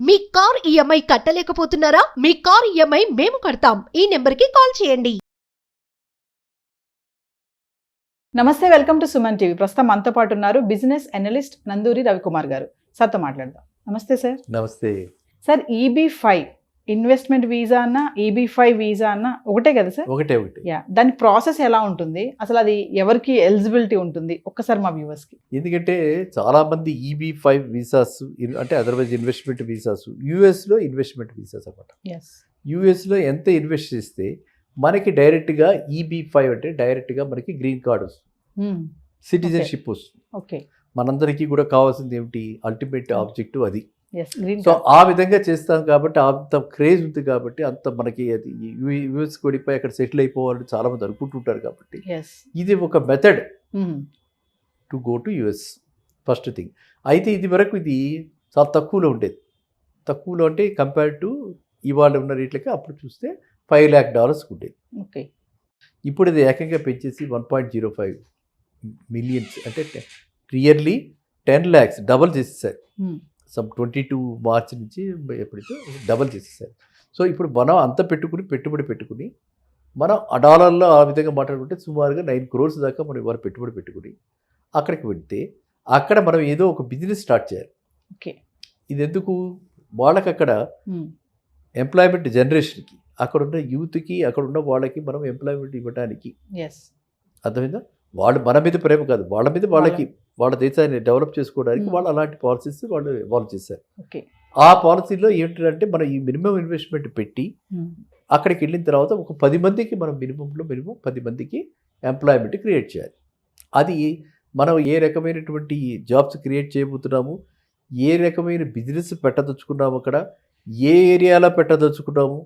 మీ car EMI కట్టలేకపోతున్నారా? మీ car EMI మేము కడతాం. ఈ నెంబర్కి కాల్ చేయండి. నమస్తే, వెల్కమ్ టు సుమన్ టీవీ. ప్రస్తుతం మనతో పాటు ఉన్నారు బిజినెస్ అనలిస్ట్ నందూరి రవికుమార్ గారు. సార్తో మాట్లాడదాం. నమస్తే సార్. నమస్తే సార్, EB-5 ఇన్వెస్ట్మెంట్ వీసా అన్న EB-5 వీసా అన్న ఒకటే కదా సార్? ఒకటే. యా, దాని ప్రాసెస్ ఎలా ఉంటుంది, అసలు అది ఎవరికి ఎలిజిబిలిటీ ఉంటుంది, ఒక్కసారి మా వ్యూవర్స్ కి. ఎందుకంటే చాలా మంది EB-5 వీసాస్ అంటే అదర్వైజ్ ఇన్వెస్ట్మెంట్ వీసాస్ యుఎస్లో ఇన్వెస్ట్మెంట్ వీసాస్ అన్నమాట. యుఎస్లో ఎంత ఇన్వెస్ట్ చేస్తే మనకి డైరెక్ట్గా EB-5 అంటే డైరెక్ట్గా మనకి గ్రీన్ కార్డ్ వస్తుంది, సిటిజన్షిప్ వస్తుంది. ఓకే, మనందరికీ కూడా కావాల్సింది ఏమిటి, అల్టిమేట్ ఆబ్జెక్టివ్ అది. గ్రీన్ సో ఆ విధంగా చేస్తాం కాబట్టి అంత క్రేజ్ ఉంది కాబట్టి అంత మనకి అది యుఎస్ కొడిపోయి అక్కడ సెటిల్ అయిపోవాలని చాలా మంది అనుకుంటుంటారు కాబట్టి ఇది ఒక method to go to US first thing. అయితే ఇది వరకు ఇది చాలా తక్కువలో ఉండేది. తక్కువలో అంటే కంపేర్ టు ఇవాళ ఉన్న రేట్లకి అప్పుడు చూస్తే $5 lakh ఉండేది. ఓకే, ఇప్పుడు ఇది ఏకంగా పెంచేసి 1.05 మిలియన్స్ అంటే ఇయర్లీ 10 lakhs డబల్ చేసేసారు. సమ్ 22 మార్చ్ నుంచి ఎప్పుడైతే డబల్ చేసేసారు. సో ఇప్పుడు మనం అంత పెట్టుబడి పెట్టుకుని మనం ఆ డాలర్లో ఆ విధంగా మాట్లాడుకుంటే సుమారుగా 9 crores దాకా మనం ఇవాళ పెట్టుబడి పెట్టుకుని అక్కడికి వెళ్తే అక్కడ మనం ఏదో ఒక బిజినెస్ స్టార్ట్ చేయాలి. ఓకే, ఇది ఎందుకు, వాళ్ళకి అక్కడ ఎంప్లాయ్మెంట్ జనరేషన్కి, అక్కడ ఉన్న యూత్కి, అక్కడ ఉన్న వాళ్ళకి మనం ఎంప్లాయ్మెంట్ ఇవ్వడానికి. అర్థమైందా? వాళ్ళు మన మీద ప్రేమ కాదు, వాళ్ళ మీద వాళ్ళకి, వాళ్ళ దేశాన్ని డెవలప్ చేసుకోవడానికి వాళ్ళు అలాంటి పాలసీస్ వాళ్ళు ఇవాల్వ్ చేశారు. ఆ పాలసీలో ఏంటంటే మనం ఈ మినిమం ఇన్వెస్ట్మెంట్ పెట్టి అక్కడికి వెళ్ళిన తర్వాత ఒక 10 మందికి మనం మినిమం 10 మందికి ఎంప్లాయ్మెంట్ క్రియేట్ చేయాలి. అది మనం ఏ రకమైనటువంటి జాబ్స్ క్రియేట్ చేయబోతున్నాము, ఏ రకమైన బిజినెస్ పెట్టదలుచుకున్నాము, అక్కడ ఏ ఏరియాలో పెట్టదలుచుకున్నాము,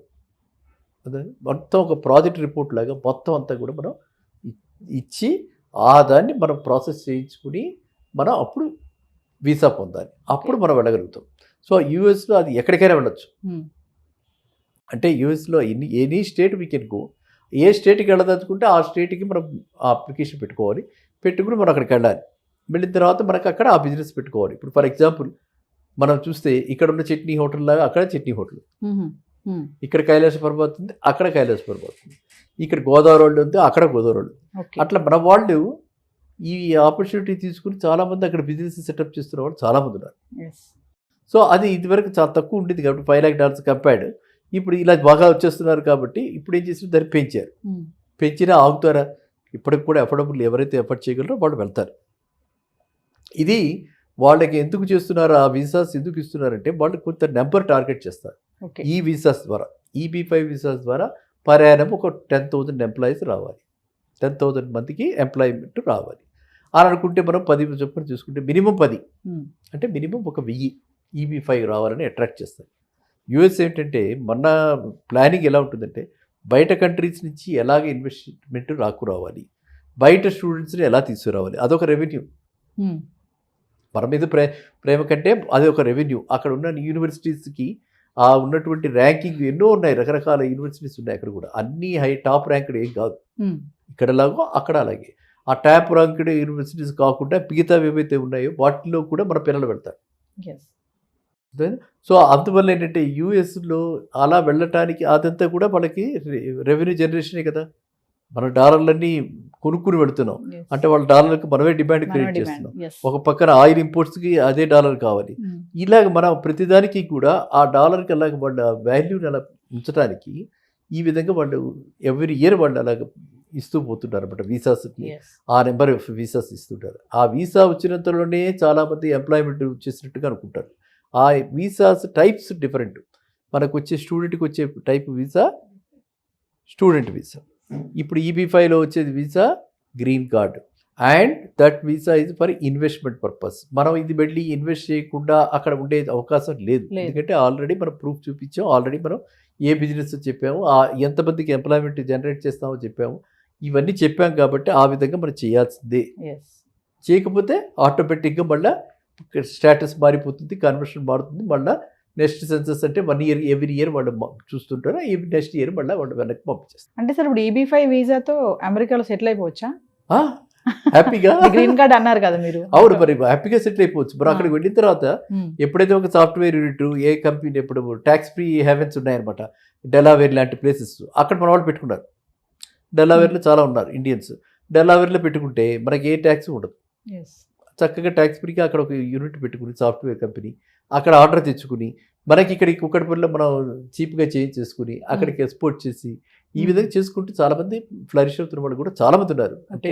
అదే మొత్తం ఒక ప్రాజెక్ట్ రిపోర్ట్ లాగా మొత్తం అంతా కూడా మనం ఇచ్చి దాన్ని మనం ప్రాసెస్ చేయించుకుని మనం అప్పుడు వీసా పొందాలి. అప్పుడు మనం వెళ్ళగలుగుతాం. సో యూఎస్లో అది ఎక్కడికైనా వెళ్ళొచ్చు. అంటే యూఎస్లో any state we can go. ఏ స్టేట్కి వెళ్ళదలుచుకుంటే ఆ స్టేట్కి మనం ఆ అప్లికేషన్ పెట్టుకుని మనం అక్కడికి వెళ్ళాలి. వెళ్ళిన తర్వాత మనకు అక్కడ ఆ బిజినెస్ పెట్టుకోవాలి. ఇప్పుడు ఫర్ ఎగ్జాంపుల్ మనం చూస్తే ఇక్కడ ఉన్న చట్నీ హోటల్ లాగా అక్కడ చట్నీ హోటల్, ఇక్కడ కైలాస పర్వతం ఉంది, అక్కడ కైలాస పర్వతం ఉంది, ఇక్కడ గోదావరి రోడ్డు ఉంది, అక్కడ గోదావరి రోడ్డు. అట్లా మన వాళ్ళు ఈ ఆపర్చునిటీ తీసుకుని చాలామంది అక్కడ బిజినెస్ సెటప్ చేస్తున్న వాళ్ళు చాలామంది ఉన్నారు. సో అది ఇదివరకు చాలా తక్కువ ఉండేది కాబట్టి $5 lakh కంపేర్డ్ ఇప్పుడు ఇలా బాగా వచ్చేస్తున్నారు కాబట్టి ఇప్పుడు ఏం చేసి దాన్ని పెంచినా ఆగుతారా? ఇప్పటికి కూడా అఫోర్డబుల్ ఎవరైతే ఎఫర్ట్ చేయగలరో వాళ్ళు వెళ్తారు. ఇది వాళ్ళకి ఎందుకు చేస్తున్నారు, ఆ వీసాస్ ఎందుకు ఇస్తున్నారంటే వాళ్ళు కొంత నెంబర్ టార్గెట్ చేస్తారు. ఈ వీసాస్ ద్వారా, EB-5 వీసాస్ ద్వారా పర్ యానం ఒక 10,000 ఎంప్లాయీస్ రావాలి, 10,000 మందికి ఎంప్లాయ్మెంట్ రావాలి అని అనుకుంటే మనం 10 చొప్పున చూసుకుంటే మినిమం 10 అంటే మినిమం ఒక 1000 EB-5 రావాలని అట్రాక్ట్ చేస్తారు. యుఎస్ ఏంటంటే మన ప్లానింగ్ ఎలా ఉంటుందంటే బయట కంట్రీస్ నుంచి ఎలాగ ఇన్వెస్ట్మెంట్ రావాలి, బయట స్టూడెంట్స్ని ఎలా తీసుకురావాలి, అదొక రెవెన్యూ. మన మీద ప్రేమ కంటే అది ఒక రెవెన్యూ. అక్కడ ఉన్న యూనివర్సిటీస్కి ఉన్నటువంటి ర్యాంకింగ్ ఎన్నో ఉన్నాయి, రకరకాల యూనివర్సిటీస్ ఉన్నాయి అక్కడ కూడా. అన్నీ టాప్ ర్యాంక్డ్ ఏం కాదు, ఇక్కడలాగో అక్కడ అలాగే. ఆ టాప్ ర్యాంక్డ్ యూనివర్సిటీస్ కాకుండా మిగతా ఏవైతే ఉన్నాయో వాటిలో కూడా మన పిల్లలు వెళ్తారు. సో అందువల్ల ఏంటంటే యూఎస్లో అలా వెళ్ళటానికి అదంతా కూడా మనకి రెవెన్యూ జనరేషనే కదా. మన డాలర్లన్నీ కొనుక్కుని వెళుతున్నాం అంటే వాళ్ళ డాలర్కి మనమే డిమాండ్ క్రియేట్ చేస్తున్నాం. ఒక పక్కన ఆయిల్ ఇంపోర్ట్స్కి అదే డాలర్ కావాలి. ఇలాగ మనం ప్రతిదానికి కూడా ఆ డాలర్కి అలాగ వాళ్ళ వాల్యూని అలా ఉంచడానికి ఈ విధంగా వాళ్ళు ఎవ్రీ ఇయర్ వాళ్ళు అలాగ ఇస్తూ పోతుంటారు అనమాట. వీసాస్కి ఆ నెంబర్ ఆఫ్ వీసాస్ ఇస్తుంటారు. ఆ వీసా వచ్చినంతలోనే చాలామంది ఎంప్లాయ్మెంట్ వచ్చేసినట్టుగా అనుకుంటారు. ఆ వీసాస్ టైప్స్ డిఫరెంట్. మనకు వచ్చే స్టూడెంట్కి వచ్చే టైప్ వీసా స్టూడెంట్ వీసా. ఇప్పుడు EB-5లో వచ్చేది visa green card and that visa is for investment purpose. మనం ఇది వెళ్ళి ఇన్వెస్ట్ చేయకుండా అక్కడ ఉండే అవకాశం లేదు. ఎందుకంటే ఆల్రెడీ మనం ప్రూఫ్ చూపించాం, ఆల్రెడీ మనం ఏ బిజినెస్ చెప్పాము, ఎంతమందికి ఎంప్లాయ్మెంట్ జనరేట్ చేస్తామో చెప్పాము, ఇవన్నీ చెప్పాం కాబట్టి ఆ విధంగా మనం చేయాల్సిందే. చేయకపోతే ఆటోమేటిక్గా మళ్ళీ స్టేటస్ మారిపోతుంది, కన్వర్షన్ మారుతుంది. మళ్ళీ నెక్స్ట్ సెన్సస్ అంటే 1 year ఎవ్రీ ఇయర్ వాళ్ళు చూస్తుంటారు. నెక్స్ట్ ఇయర్ మళ్ళీ వాళ్ళు వెనక్కి పంపించేస్తారు. అంటే సార్ ఇప్పుడు EB-5 వీసాతో అమెరికాలో సెటిల్ అయిపోవచ్చా? హ్యాపీగా గ్రీన్ కార్డ్ అన్నారు కదా మీరు. అవును, మరి హ్యాపీగా సెటిల్ అయిపోవచ్చు. మరి అక్కడికి వెళ్ళిన తర్వాత ఉమ్, ఎప్పుడైతే ఒక సాఫ్ట్వేర్ యూనిట్ ఏ కంపెనీ ఇప్పుడు ట్యాక్స్ ఫ్రీ హెవెన్స్ ఉన్నాయన్నమాట, డెలావేర్ లాంటి ప్లేసెస్, అక్కడ మన వాళ్ళు పెట్టుకున్నారు. డెలావేర్లో చాలా ఉన్నారు ఇండియన్స్. డెలావేర్లో పెట్టుకుంటే మనకి ఏ ట్యాక్స్ ఉండదు. yes. చక్కగా ట్యాక్స్ ఫ్రీగా అక్కడ ఒక యూనిట్ పెట్టుకుని సాఫ్ట్వేర్ కంపెనీ అక్కడ ఆర్డర్ తెచ్చుకుని మనకి ఇక్కడికి కుక్కటిపల్లిలో మనం చీప్గా చేంజ్ చేసుకుని అక్కడికి ఎక్స్పోర్ట్ చేసి ఈ విధంగా చేసుకుంటూ చాలామంది ఫ్లరిష్ అవుతున్న వాళ్ళు కూడా చాలామంది ఉన్నారు. అంటే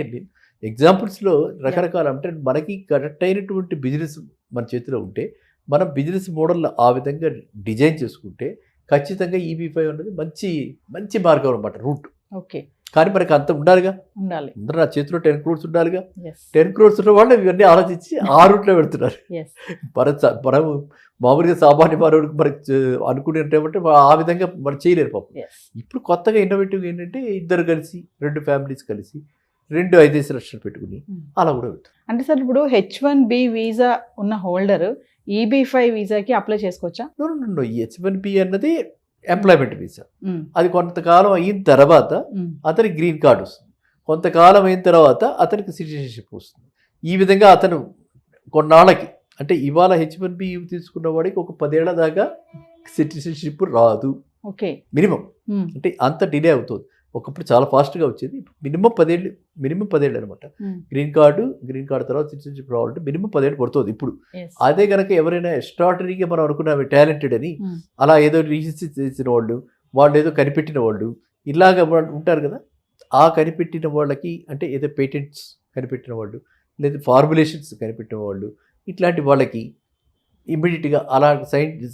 ఎగ్జాంపుల్స్లో రకరకాల, అంటే మనకి కరెక్ట్ అయినటువంటి బిజినెస్ మన చేతిలో ఉంటే మనం బిజినెస్ మోడల్ ఆ విధంగా డిజైన్ చేసుకుంటే ఖచ్చితంగా EB5 అనేది మంచి మంచి మార్గం అనమాట, రూట్. ఓకే, కానీ మనకి అంత ఉండాలిగా, ఉండాలి. అందరూ నా చేతిలో 10 crores ఉండాలిగా. yes. 10 crores ఉన్న వాళ్ళు ఇవన్నీ ఆలోచించి ఆ రూట్లో పెడుతున్నారు. yes. మనం మామూలుగా సామాన్య మానవుడికి మనకి అనుకునేటంటే ఆ విధంగా మనం చేయలేరు పాపం. yes. ఇప్పుడు కొత్తగా ఇన్నోవేటివ్ ఏంటంటే ఇద్దరు కలిసి 2 ఫ్యామిలీస్ కలిసి 2-5 లక్షలు పెట్టుకుని అలా కూడా పెడతారు. అంటే సార్ ఇప్పుడు H1B వీసా ఉన్న హోల్డర్ EB5 వీసాకి అప్లై చేసుకోవచ్చా? నో, ఈ H1B అన్నది ఎంప్లాయ్మెంట్ వీసా. అది కొంతకాలం అయిన తర్వాత అతనికి గ్రీన్ కార్డు వస్తుంది. కొంతకాలం అయిన తర్వాత అతనికి సిటిజన్షిప్ వస్తుంది. ఈ విధంగా అతను కొన్నాళ్ళకి, అంటే ఇవాళ H1B తీసుకున్న వాడికి ఒక 10 ఏళ్ల దాకా సిటిజన్షిప్ రాదు. ఓకే, మినిమం, అంటే అంత డిలే అవుతుంది. ఒకప్పుడు చాలా ఫాస్ట్గా వచ్చేది, మినిమం 10 ఏళ్ళు, మినిమం 10 ఏళ్ళు అనమాట. గ్రీన్ కార్డు తర్వాత సిటిజన్షిప్ రావాలంటే మినిమం 10 ఏళ్ళు పడుతుంది ఇప్పుడు. అదే కనుక ఎవరైనా ఎక్స్ట్రాటరీగా మనం అనుకున్నామే టాలెంటెడ్ అని, అలా ఏదో రీసెర్చ్ చేసిన వాళ్ళు ఏదో కనిపెట్టిన వాళ్ళు ఇలాగ ఉంటారు కదా, ఆ కనిపెట్టిన వాళ్ళకి, అంటే ఏదో పేటెంట్స్ కనిపెట్టిన వాళ్ళు లేదా ఫార్ములేషన్స్ కనిపెట్టిన వాళ్ళు, ఇట్లాంటి వాళ్ళకి ఇమ్మీడియట్గా అలా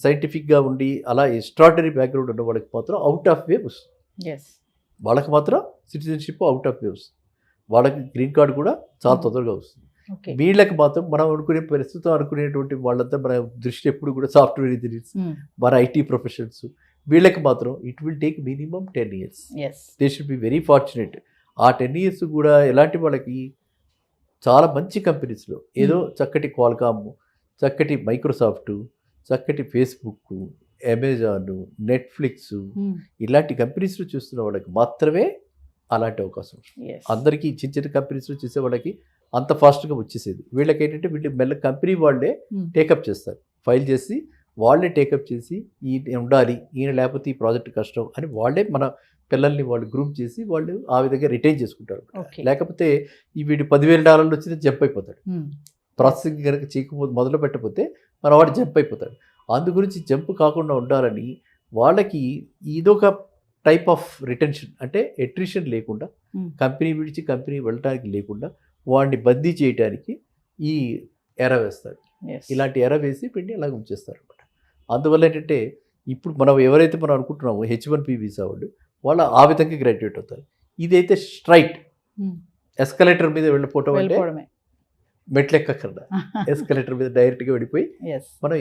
సైంటిఫిక్గా ఉండి అలా ఎక్స్ట్రాటరీ బ్యాక్గ్రౌండ్ ఉన్న వాళ్ళకి మాత్రం అవుట్ ఆఫ్ వే వస్తుంది. వాళ్ళకి మాత్రం సిటిజన్షిప్ అవుట్ ఆఫ్ వే వస్తుంది. వాళ్ళకి గ్రీన్ కార్డు కూడా చాలా తొందరగా వస్తుంది. వీళ్ళకి మాత్రం మనం అనుకునే ప్రస్తుతం అనుకునేటువంటి వాళ్ళంతా మన దృష్టి ఎప్పుడు కూడా సాఫ్ట్వేర్ ఇంజనీర్స్, మన IT ప్రొఫెషనల్స్, వీళ్ళకి మాత్రం it will take minimum 10 years. They should be very fortunate. ఆ 10 years కూడా ఎలాంటి వాళ్ళకి చాలా మంచి కంపెనీస్లో ఏదో చక్కటి క్వాల్కామ్, చక్కటి మైక్రోసాఫ్ట్, చక్కటి ఫేస్బుక్, అమెజాన్, నెట్ఫ్లిక్స్ ఇలాంటి కంపెనీస్లో చూస్తున్న వాళ్ళకి మాత్రమే అలాంటి అవకాశం. అందరికీ చిన్న చిన్న కంపెనీస్లో చూసే వాళ్ళకి అంత ఫాస్ట్గా వచ్చేసేది. వీళ్ళకి ఏంటంటే వీళ్ళు మెల్ల కంపెనీ వాళ్ళే టేకప్ చేస్తారు, ఫైల్ చేసి వాళ్ళే టేకప్ చేసి ఈయన ఉండాలి, ఈయన లేకపోతే ఈ ప్రాజెక్ట్ కష్టం అని వాళ్ళే మన పిల్లల్ని వాళ్ళు గ్రూప్ చేసి వాళ్ళు ఆ విధంగా రిటైన్ చేసుకుంటారు. లేకపోతే ఈ వీడు $10,000 వచ్చింది జంప్ అయిపోతాడు. ప్రాసెసింగ్ కనుక చేయకపోతే మొదలు పెట్టకపోతే మన వాడు జంప్ అయిపోతాడు. అందు గురించి జంప్ కాకుండా ఉండాలని వాళ్ళకి ఇదొక టైప్ ఆఫ్ రిటెన్షన్, అంటే ఎట్రిషన్ లేకుండా, కంపెనీ విడిచి కంపెనీ వెళ్ళటానికి లేకుండా వాడిని బందీ చేయడానికి ఈ ఎర వేస్తాడు. ఇలాంటి ఎర వేసి పిండి అలాగ ఉంచేస్తారు అనమాట. అందువల్ల ఏంటంటే ఇప్పుడు మనం ఎవరైతే మనం అనుకుంటున్నామో H1B వీసా వాళ్ళు ఆ విధంగా గ్రాడ్యుయేట్ అవుతారు. ఇదైతే స్ట్రైట్ ఎస్కలేటర్ మీద వెళ్ళిపోవటం అంటే మెట్లెక్కకుండా ఎస్కలేటర్ మీద డైరెక్ట్గా వెళ్ళిపోయి మనం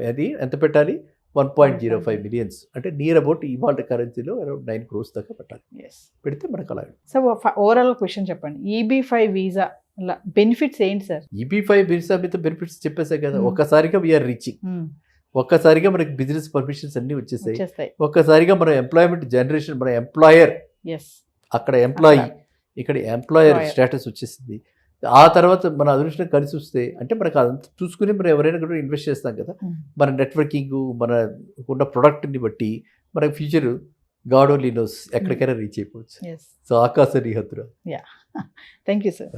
అది ఎంత పెట్టాలి, 1.05 million, అంటే నియర్ అబౌట్ ఇవాళ కరెన్సీలో అరౌండ్ 9 crores దాకా పెట్టాలి. పెడితే మనకు అలా. సో ఓవరాల్ క్వశ్చన్ చెప్పండి, EB5 వీసా బెనిఫిట్స్ ఏంటి సార్? EB5 వీసా మీద బెనిఫిట్స్ చెప్పేసా కదా. ఒక్కసారిగా వీఆర్ రీచింగ్, ఒక్కసారిగా మనకి బిజినెస్ పర్మిషన్స్ అన్ని వచ్చేసాయి. ఒక్కసారిగా మన ఎంప్లాయ్మెంట్ జనరేషన్, మన ఎంప్లాయర్ అక్కడ ఎంప్లాయీ, ఇక్కడ ఎంప్లాయర్ స్టేటస్ వచ్చేసింది. ఆ తర్వాత మన అదృష్టం కలిసి వస్తే అంటే మనకు అదంతా చూసుకుని మనం ఎవరైనా కూడా ఇన్వెస్ట్ చేస్తాం కదా. మన నెట్వర్కింగ్, మన ఉన్న ప్రొడక్ట్ని బట్టి మనకి ఫ్యూచర్ గాడ్ ఓన్లీ నోస్ ఎక్కడికైనా రీచ్ అయిపోవచ్చు. సో ఆకాశ నిహద్ర. Thank you sir.